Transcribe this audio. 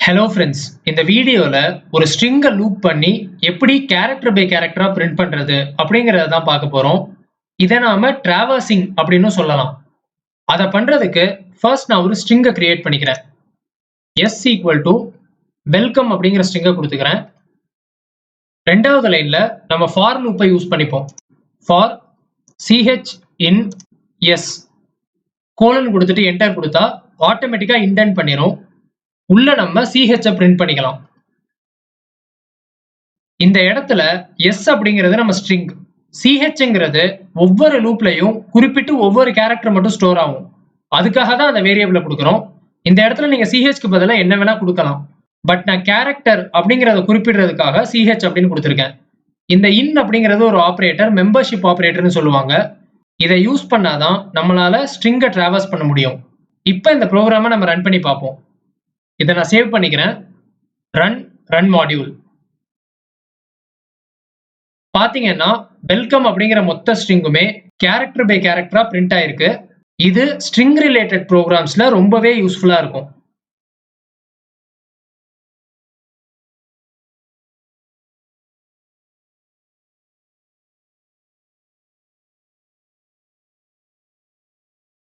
Hello friends, இந்த வீடியோல ஒரு ஸ்ட்ரிங்கை லூப் பண்ணி எப்படி கேரக்டர் பை கேரக்டரா பிரிண்ட் பண்றது அப்படிங்கறத தான் பார்க்க போறோம். இதை நாம டிராவர்சிங் அப்படின்னு சொல்லலாம். அதை பண்றதுக்கு ஃபர்ஸ்ட் நான் ஒரு ஸ்ட்ரிங்கை கிரியேட் பண்ணிக்கிறேன். s ஈக்குவல் டு வெல்கம் அப்படிங்கிற ஸ்ட்ரிங்கை கொடுத்துக்கிறேன். ரெண்டாவது லைன்ல நம்ம ஃபார் லூப்பை யூஸ் பண்ணிப்போம். For ch in s colon கொடுத்துட்டு என்டர் கொடுத்தா ஆட்டோமேட்டிக்கா இண்டென்ட் பண்ணிரும். உள்ள நம்ம ch பிரிண்ட் பண்ணிக்கலாம். இந்த இடத்துல s அப்படிங்கிறது நம்ம ஸ்ட்ரிங், chங்கிறது ஒவ்வொரு லூப்லயும் குறிப்பிட்டு ஒவ்வொரு கேரக்டர் மட்டும் ஸ்டோர் ஆகும். அதுக்காக தான் அந்த வேரியபிளை கொடுக்குறோம். இந்த இடத்துல நீங்க chக்கு பதிலா என்ன வேணா கொடுக்கலாம். பட் நான் கேரக்டர் அப்படிங்கறத குறிப்பிடுறதுக்காக ch அப்படின்னு கொடுத்துருக்கேன். இந்த இன் அப்படிங்கிறது ஒரு ஆபரேட்டர், மெம்பர்ஷிப் ஆபரேட்டர்னு சொல்லுவாங்க. இதை யூஸ் பண்ணாதான் நம்மளால ஸ்ட்ரிங்கை டிராவர்ஸ் பண்ண முடியும். இப்போ இந்த ப்ரோக்ராமை நம்ம ரன் பண்ணி பார்ப்போம். இதை நான் சேவ் பண்ணிக்கிறேன். Run module. பாத்தீங்கன்னா வெல்கம் அப்படிங்கிற மொத்த ஸ்ட்ரிங்குமே கேரக்டர் பை கேரக்டரா பிரிண்ட் ஆயிருக்கு. இது ஸ்ட்ரிங் ரிலேட்டட் ப்ரோக்ராம்ஸ்ல ரொம்பவே யூஸ்ஃபுல்லா இருக்கும்.